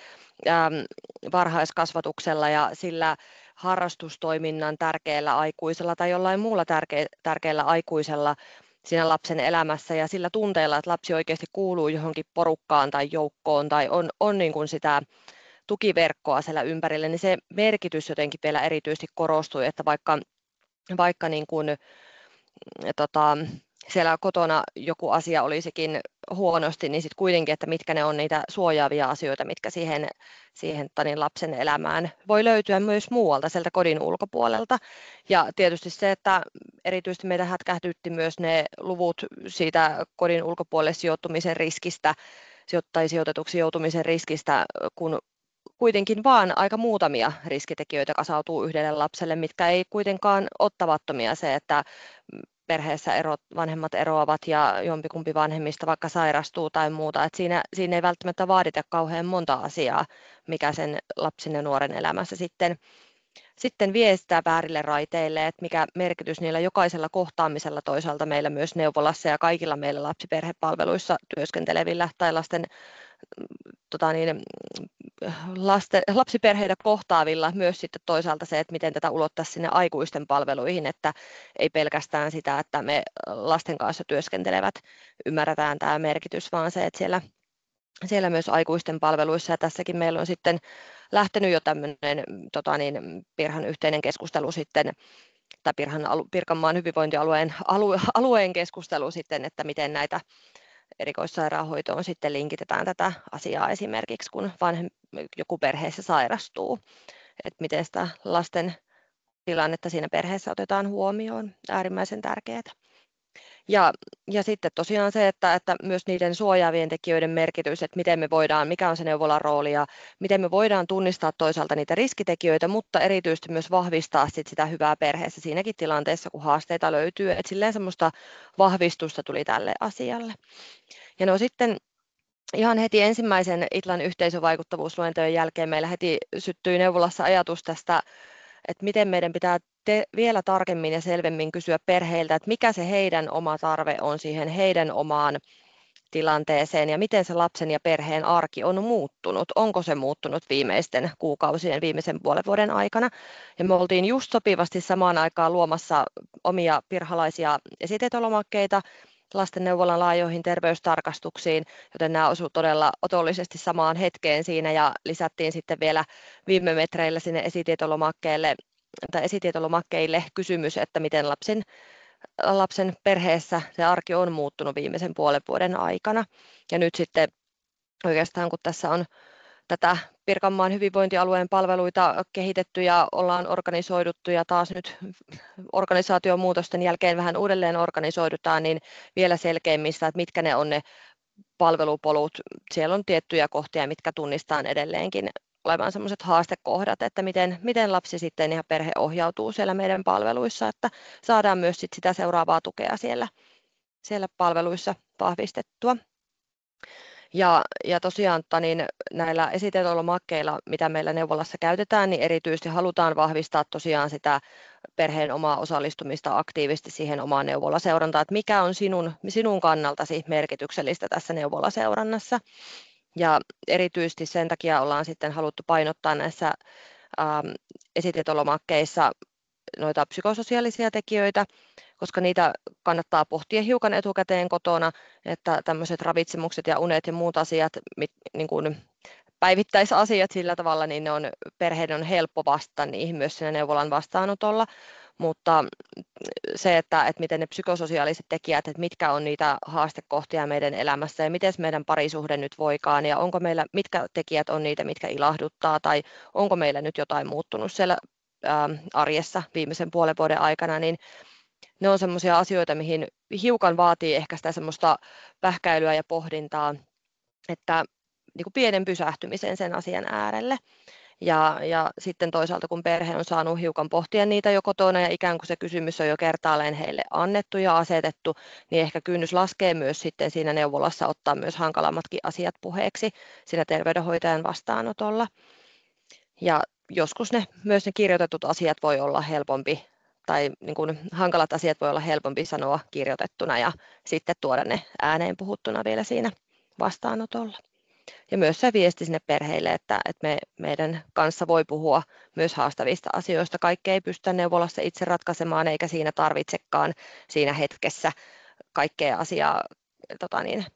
varhaiskasvatuksella ja sillä harrastustoiminnan tärkeällä aikuisella tai jollain muulla tärkeällä aikuisella siinä lapsen elämässä ja sillä tunteella, että lapsi oikeasti kuuluu johonkin porukkaan tai joukkoon tai on niin kuin sitä tukiverkkoa siellä ympärillä, niin se merkitys jotenkin vielä erityisesti korostui, että vaikka niin kuin, siellä kotona joku asia olisikin huonosti, niin sitten kuitenkin, että mitkä ne on niitä suojaavia asioita, mitkä siihen lapsen elämään voi löytyä myös muualta, sieltä kodin ulkopuolelta. Ja tietysti se, että erityisesti meitä hätkähdytti myös ne luvut siitä kodin ulkopuolelle sijoittumisen riskistä, tai sijoitetuksi joutumisen riskistä, kun kuitenkin vaan aika muutamia riskitekijöitä kasautuu yhdelle lapselle, mitkä ei kuitenkaan ole tavattomia. Se, että perheessä vanhemmat eroavat ja jompikumpi vanhemmista vaikka sairastuu tai muuta, että siinä ei välttämättä vaadita kauhean monta asiaa, mikä sen lapsen ja nuoren elämässä sitten vie sitä väärille raiteille, että mikä merkitys niillä jokaisella kohtaamisella toisaalta meillä myös neuvolassa ja kaikilla meillä lapsiperhepalveluissa työskentelevillä tai lapsiperheitä kohtaavilla myös sitten toisaalta se, että miten tätä ulottaisi sinne aikuisten palveluihin, että ei pelkästään sitä, että me lasten kanssa työskentelevät ymmärretään tämä merkitys, vaan se, että siellä myös aikuisten palveluissa, ja tässäkin meillä on sitten lähtenyt jo tämmöinen Pirhan yhteinen keskustelu sitten, tai Pirkanmaan hyvinvointialueen keskustelu sitten, että miten näitä erikoissairaanhoitoon sitten linkitetään tätä asiaa esimerkiksi, kun joku perheessä sairastuu, että miten sitä lasten tilannetta siinä perheessä otetaan huomioon, äärimmäisen tärkeää. Ja sitten tosiaan se, että myös niiden suojaavien tekijöiden merkitys, että miten me voidaan, mikä on se neuvolan rooli ja miten me voidaan tunnistaa toisaalta niitä riskitekijöitä, mutta erityisesti myös vahvistaa sitä hyvää perheessä siinäkin tilanteessa, kun haasteita löytyy, että silleen semmoista vahvistusta tuli tälle asialle. Ja no sitten ihan heti ensimmäisen Itlan yhteisövaikuttavuusluentojen jälkeen meillä heti syttyi neuvolassa ajatus tästä, että miten meidän pitää vielä tarkemmin ja selvemmin kysyä perheiltä, että mikä se heidän oma tarve on siihen heidän omaan tilanteeseen ja miten se lapsen ja perheen arki on muuttunut. Onko se muuttunut viimeisten kuukausien, viimeisen puolen vuoden aikana. Ja me oltiin just sopivasti samaan aikaan luomassa omia pirhalaisia esiteetolomakkeita lastenneuvolan laajoihin terveystarkastuksiin, joten nämä osuivat todella otollisesti samaan hetkeen siinä ja lisättiin sitten vielä viime metreillä sinne esitietolomakkeille kysymys, että miten lapsen perheessä se arki on muuttunut viimeisen puolen vuoden aikana. Ja nyt sitten oikeastaan kun tässä on tätä Pirkanmaan hyvinvointialueen palveluita kehitetty ja ollaan organisoiduttu ja taas nyt organisaatiomuutosten jälkeen vähän uudelleen organisoidutaan, niin vielä selkeämmin sitä, että mitkä ne on ne palvelupolut. Siellä on tiettyjä kohtia, mitkä tunnistaan edelleenkin olevan sellaiset haastekohdat, että miten lapsi sitten ja perhe ohjautuu siellä meidän palveluissa, että saadaan myös sitä seuraavaa tukea siellä palveluissa vahvistettua. Ja tosiaan näillä esiteetolomakkeilla, mitä meillä neuvolassa käytetään, niin erityisesti halutaan vahvistaa tosiaan sitä perheen omaa osallistumista aktiivisesti siihen omaan neuvolaseurantaan, että mikä on sinun kannaltasi merkityksellistä tässä neuvolaseurannassa. Ja erityisesti sen takia ollaan sitten haluttu painottaa näissä esiteetolomakkeissa noita psykososiaalisia tekijöitä, koska niitä kannattaa pohtia hiukan etukäteen kotona, että tämmöiset ravitsemukset ja unet ja muut asiat, niin kuin päivittäisasiat sillä tavalla, niin perheiden on helppo vastata niihin myös siinä neuvolan vastaanotolla, mutta se, että miten ne psykososiaaliset tekijät, että mitkä on niitä haastekohtia meidän elämässä ja miten meidän parisuhde nyt voikaan ja mitkä tekijät on niitä, mitkä ilahduttaa tai onko meillä nyt jotain muuttunut siellä arjessa viimeisen puolen vuoden aikana, niin ne on semmoisia asioita, mihin hiukan vaatii ehkä sitä semmoista pähkäilyä ja pohdintaa, että niin kuin pienen pysähtymisen sen asian äärelle. Ja sitten toisaalta, kun perhe on saanut hiukan pohtia niitä jo kotona ja ikään kuin se kysymys on jo kertaalleen heille annettu ja asetettu, niin ehkä kynnys laskee myös sitten siinä neuvolassa ottaa myös hankalammatkin asiat puheeksi siinä terveydenhoitajan vastaanotolla. Ja joskus myös ne kirjoitetut asiat voi olla helpompi, tai niin kuin hankalat asiat voi olla helpompi sanoa kirjoitettuna ja sitten tuoda ne ääneen puhuttuna vielä siinä vastaanotolla. Ja myös se viesti sinne perheille, että meidän kanssa voi puhua myös haastavista asioista. Kaikkea ei pystytä neuvolassa itse ratkaisemaan, eikä siinä tarvitsekaan siinä hetkessä kaikkea asiaa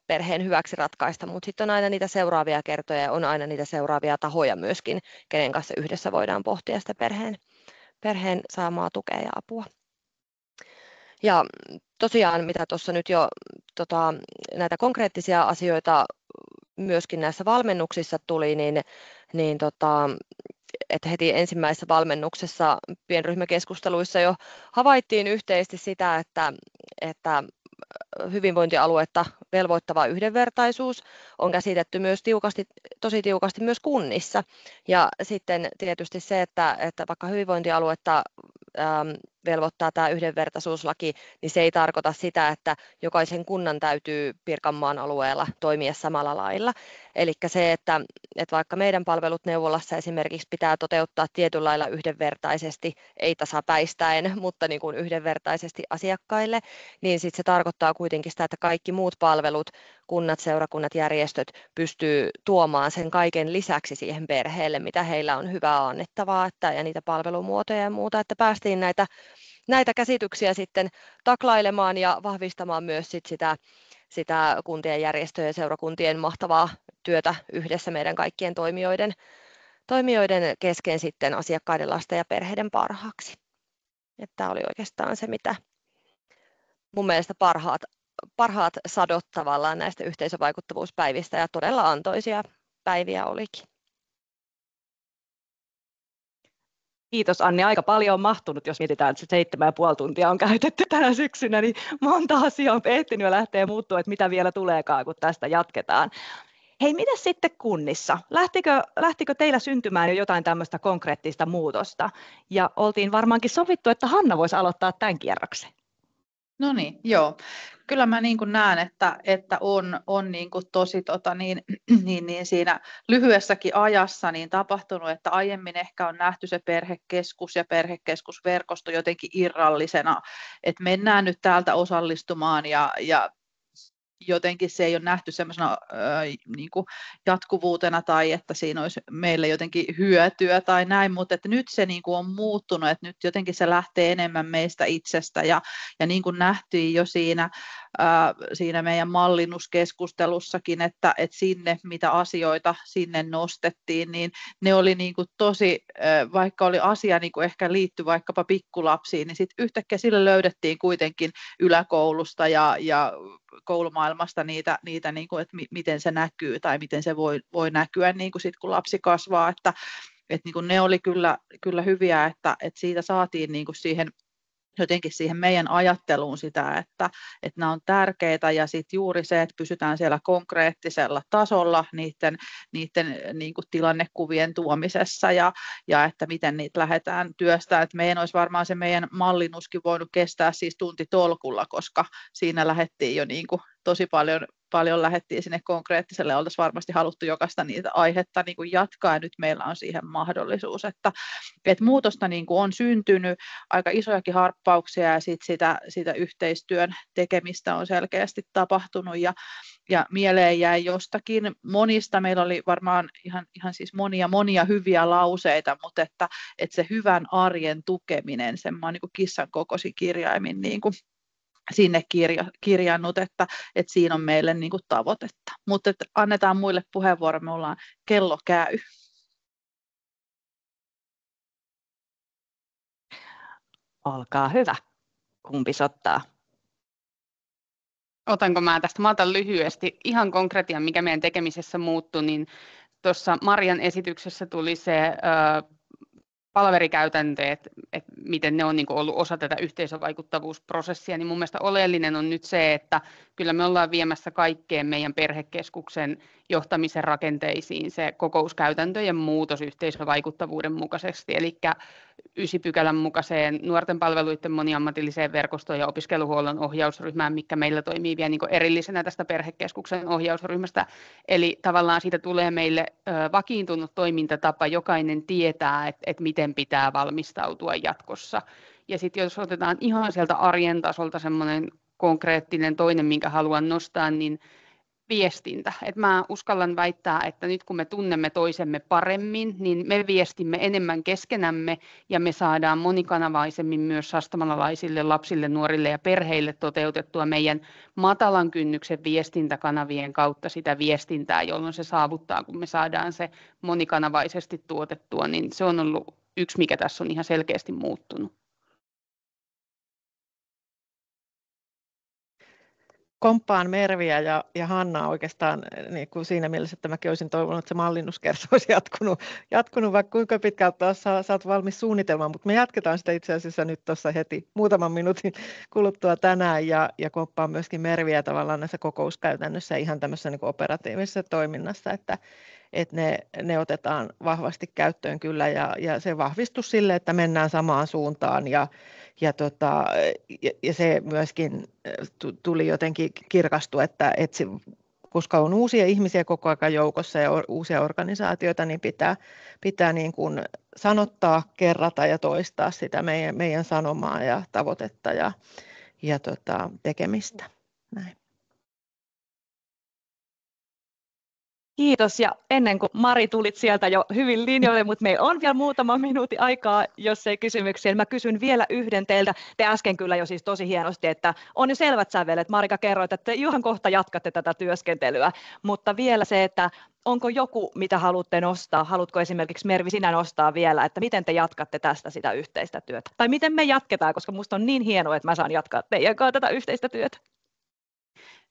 perheen hyväksi ratkaista, mutta sitten on aina niitä seuraavia kertoja ja on aina niitä seuraavia tahoja myöskin, kenen kanssa yhdessä voidaan pohtia sitä perheen saamaa tukea ja apua. Ja tosiaan, mitä tuossa nyt jo näitä konkreettisia asioita myöskin näissä valmennuksissa tuli, että heti ensimmäisessä valmennuksessa pienryhmäkeskusteluissa jo havaittiin yhteisesti sitä, että hyvinvointialuetta velvoittava yhdenvertaisuus on käsitetty myös tosi tiukasti myös kunnissa. Ja sitten tietysti se, että vaikka hyvinvointialuetta velvoittaa tämä yhdenvertaisuuslaki, niin se ei tarkoita sitä, että jokaisen kunnan täytyy Pirkanmaan alueella toimia samalla lailla. Eli se, että vaikka meidän palvelut neuvolassa esimerkiksi pitää toteuttaa tietyllä lailla yhdenvertaisesti, ei tasapäistäen, mutta niin kuin yhdenvertaisesti asiakkaille, niin sitten se tarkoittaa kuitenkin sitä, että kaikki muut palvelut, kunnat, seurakunnat, järjestöt pystyy tuomaan sen kaiken lisäksi siihen perheelle, mitä heillä on hyvää annettavaa ja niitä palvelumuotoja ja muuta, että päästiin näitä käsityksiä sitten taklailemaan ja vahvistamaan myös sitä kuntien, järjestöjen ja seurakuntien mahtavaa työtä yhdessä meidän kaikkien toimijoiden kesken sitten asiakkaiden, lasten ja perheiden parhaaksi. Tämä oli oikeastaan se, mitä mun mielestä parhaat sadot tavallaan näistä yhteisövaikuttavuuspäivistä ja todella antoisia päiviä olikin. Kiitos Anni, aika paljon on mahtunut, jos mietitään, että 7,5 tuntia on käytetty tänä syksynä, niin monta asiaa on ehtinyt jo lähteä muuttua, että mitä vielä tuleekaan, kun tästä jatketaan. Hei, mitä sitten kunnissa? Lähtikö teillä syntymään jo jotain tämmöistä konkreettista muutosta? Ja oltiin varmaankin sovittu, että Hanna voisi aloittaa tämän kierroksen. No niin, joo. Kyllä mä niin kuin näen, että on niin kuin tosi siinä lyhyessäkin ajassa niin tapahtunut, että aiemmin ehkä on nähty se perhekeskus ja perhekeskusverkosto jotenkin irrallisena, että mennään nyt täältä osallistumaan ja jotenkin se ei ole nähty semmoisena niin kuin jatkuvuutena tai että siinä olisi meille jotenkin hyötyä tai näin, mutta että nyt se niin kuin on muuttunut, että nyt jotenkin se lähtee enemmän meistä itsestä ja niin kuin nähtiin jo siinä meidän mallinnuskeskustelussakin, että sinne mitä asioita sinne nostettiin, niin ne oli niin kuin tosi, vaikka oli asia niin kuin ehkä liittyi vaikkapa pikkulapsiin, niin sitten yhtäkkiä sille löydettiin kuitenkin yläkoulusta ja koulumaailmasta niitä niin kuin, että miten se näkyy tai miten se voi näkyä niin kuin sit, kun lapsi kasvaa, että niin kuin ne oli kyllä hyviä, että siitä saatiin niin kuin jotenkin siihen meidän ajatteluun sitä, että nämä on tärkeitä ja sitten juuri se, että pysytään siellä konkreettisella tasolla niiden niin kuin tilannekuvien tuomisessa ja että miten niitä lähdetään työstämään. Että meidän olisi varmaan se meidän mallinnuskin voinut kestää siis tuntitolkulla, koska siinä lähdettiin jo niin kuin tosi paljon lähdettiin sinne konkreettiselle, oltaisiin varmasti haluttu jokaista niitä aihetta niin kuin jatkaa, ja nyt meillä on siihen mahdollisuus, että muutosta niin kuin on syntynyt, aika isojakin harppauksia, ja sitä yhteistyön tekemistä on selkeästi tapahtunut, ja mieleen jäi jostakin monista, meillä oli varmaan ihan siis monia hyviä lauseita, mutta että se hyvän arjen tukeminen, semmoinen niin kuin kissan kokosi kirjaimin niin kuin sinne kirjannut, että siinä on meille niin kuin tavoitetta. Mutta annetaan muille puheenvuoro, me ollaan kello käy. Olkaa hyvä. Kumpi ottaa? Otanko mä tästä? Mä otan lyhyesti. Ihan konkreettia, mikä meidän tekemisessä muuttui, niin tuossa Marian esityksessä tuli se palaverikäytänteet, että miten ne on niin kuin ollut osa tätä yhteisövaikuttavuusprosessia, niin mun mielestä oleellinen on nyt se, että kyllä me ollaan viemässä kaikkeen meidän perhekeskuksen johtamisen rakenteisiin se kokouskäytäntöjen muutos yhteisövaikuttavuuden mukaisesti, eli 9 pykälän mukaiseen nuorten palveluiden moniammatilliseen verkostoon ja opiskeluhuollon ohjausryhmään, mikä meillä toimii vielä niin kuin erillisenä tästä perhekeskuksen ohjausryhmästä. Eli tavallaan siitä tulee meille vakiintunut toimintatapa, jokainen tietää, että miten pitää valmistautua jatkossa. Ja sitten jos otetaan ihan sieltä arjen tasolta semmoinen konkreettinen toinen, minkä haluan nostaa, niin viestintä. Et mä uskallan väittää, että nyt kun me tunnemme toisemme paremmin, niin me viestimme enemmän keskenämme ja me saadaan monikanavaisemmin myös sastamalalaisille lapsille, nuorille ja perheille toteutettua meidän matalan kynnyksen viestintäkanavien kautta sitä viestintää, jolloin se saavuttaa, kun me saadaan se monikanavaisesti tuotettua, niin se on ollut yksi, mikä tässä on ihan selkeästi muuttunut. Komppaan Merviä ja Hannaa oikeastaan niin kuin siinä mielessä, että mäkin olisin toivonut, että se mallinnuskerta olisi jatkunut vaikka kuinka pitkältä tuossa saat valmis suunnitelman, mutta me jatketaan sitä itse asiassa nyt tuossa heti muutaman minuutin kuluttua tänään ja komppaan myöskin Merviä tavallaan näissä kokouskäytännössä ihan tämmöisessä niin kuin operatiivisessa toiminnassa, että ne otetaan vahvasti käyttöön kyllä ja se vahvistus sille, että mennään samaan suuntaan ja se myöskin tuli jotenkin kirkastua, että koska on uusia ihmisiä koko ajan joukossa ja uusia organisaatioita, niin pitää niin kuin sanottaa, kerrata ja toistaa sitä meidän sanomaa ja tavoitetta ja tekemistä. Näin. Kiitos, ja ennen kuin Mari tulit sieltä jo hyvin linjoille, mutta meillä on vielä muutama minuutti aikaa, jos ei kysymyksiä. Mä kysyn vielä yhden teiltä. Te äsken kyllä jo siis tosi hienosti, että on jo selvät sävelet. Marika, kerroit, että ihan kohta jatkatte tätä työskentelyä, mutta vielä se, että onko joku, mitä haluatte nostaa? Haluatko esimerkiksi Mervi sinä nostaa vielä, että miten te jatkatte tästä sitä yhteistä työtä? Tai miten me jatketaan, koska musta on niin hienoa, että mä saan jatkaa teidän kanssa tätä yhteistä työtä.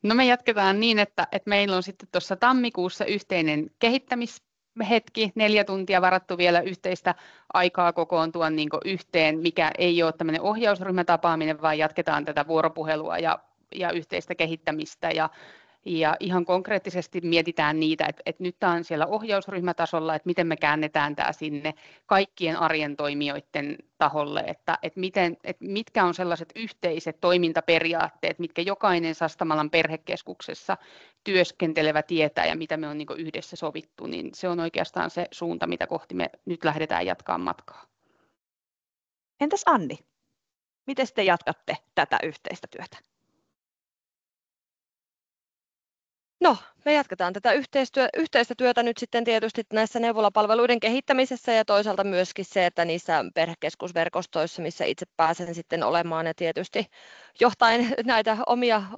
No me jatketaan niin, että meillä on sitten tuossa tammikuussa yhteinen kehittämishetki, 4 tuntia varattu vielä yhteistä aikaa kokoontua niin kuin yhteen, mikä ei ole tämmöinen ohjausryhmätapaaminen, vaan jatketaan tätä vuoropuhelua ja yhteistä kehittämistä ja ihan konkreettisesti mietitään niitä, että nyt tämä on siellä ohjausryhmätasolla, että miten me käännetään tämä sinne kaikkien arjen toimijoiden taholle, että mitkä on sellaiset yhteiset toimintaperiaatteet, mitkä jokainen Sastamalan perhekeskuksessa työskentelevä tietää ja mitä me on niin kuin yhdessä sovittu, niin se on oikeastaan se suunta, mitä kohti me nyt lähdetään jatkamaan matkaa. Entäs Anni, miten te jatkatte tätä yhteistä työtä? No, me jatketaan tätä yhteistä työtä nyt sitten tietysti näissä neuvolapalveluiden kehittämisessä ja toisaalta myöskin se, että niissä perhekeskusverkostoissa, missä itse pääsen sitten olemaan ja tietysti johtaen näitä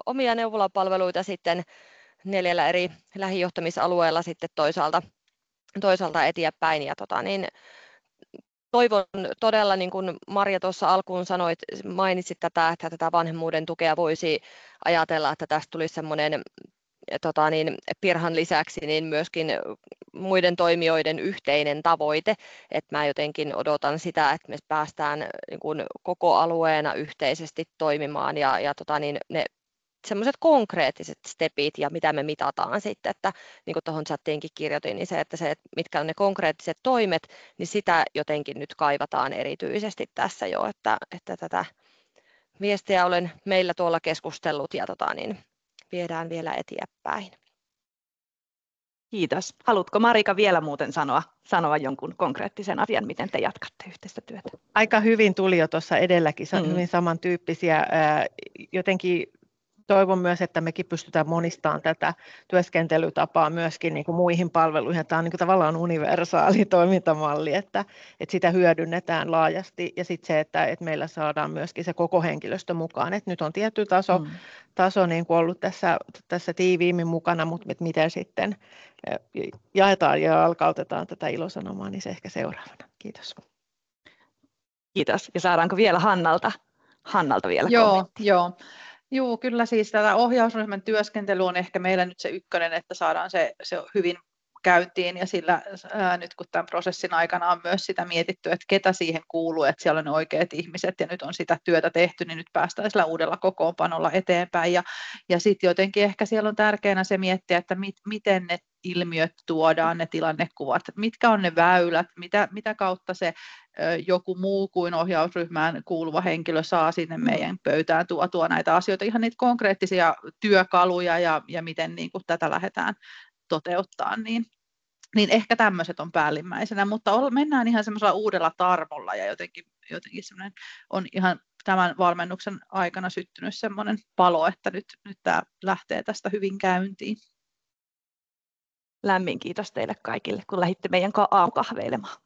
omia neuvolapalveluita sitten 4 eri lähijohtamisalueella sitten toisaalta eteenpäin ja toivon todella, niin kuin Marja tuossa alkuun sanoit, mainitsit tätä, että tätä vanhemmuuden tukea voisi ajatella, että tästä tulisi semmoinen Pirhan lisäksi niin myöskin muiden toimijoiden yhteinen tavoite, että mä jotenkin odotan sitä, että me päästään niin kuin koko alueena yhteisesti toimimaan ja ne semmoiset konkreettiset stepit ja mitä me mitataan sitten, että niin kuin tuohon chattiinkin kirjoitin, niin että mitkä on ne konkreettiset toimet, niin sitä jotenkin nyt kaivataan erityisesti tässä jo, että tätä viestiä olen meillä tuolla keskustellut ja viedään vielä eteenpäin. Kiitos. Haluatko Marika vielä muuten sanoa jonkun konkreettisen asian, miten te jatkatte yhteistä työtä? Aika hyvin tuli jo tuossa edelläkin, hyvin samantyyppisiä. Jotenkin toivon myös, että mekin pystytään monistamaan tätä työskentelytapaa myöskin niin kuin muihin palveluihin. Tämä on niin kuin tavallaan universaali toimintamalli, että sitä hyödynnetään laajasti. Ja sitten se, että meillä saadaan myöskin se koko henkilöstö mukaan. Että nyt on tietty taso niin kuin ollut tässä tiiviimmin mukana, mutta miten sitten jaetaan ja alkautetaan tätä ilosanomaa, niin se ehkä seuraavana. Kiitos. Kiitos. Ja saadaanko vielä Hannalta vielä kommentti? Joo, kyllä siis tätä ohjausryhmän työskentely on ehkä meillä nyt se ykkönen, että saadaan se hyvin käyntiin ja sillä nyt kun tämän prosessin aikana on myös sitä mietitty, että ketä siihen kuuluu, että siellä on ne oikeat ihmiset ja nyt on sitä työtä tehty, niin nyt päästään sillä uudella kokoonpanolla eteenpäin ja sitten jotenkin ehkä siellä on tärkeänä se miettiä, että miten ne ilmiöt tuodaan, ne tilannekuvat, mitkä on ne väylät, mitä kautta se joku muu kuin ohjausryhmään kuuluva henkilö saa sinne meidän pöytään tuotua näitä asioita, ihan niitä konkreettisia työkaluja ja miten niin kuin tätä lähdetään toteuttaa, niin ehkä tämmöiset on päällimmäisenä, mutta mennään ihan semmoisella uudella tarmolla ja jotenkin semmoinen on ihan tämän valmennuksen aikana syttynyt semmoinen palo, että nyt tämä lähtee tästä hyvin käyntiin. lämmin kiitos teille kaikille, kun lähditte meidän aamukahveilemaan.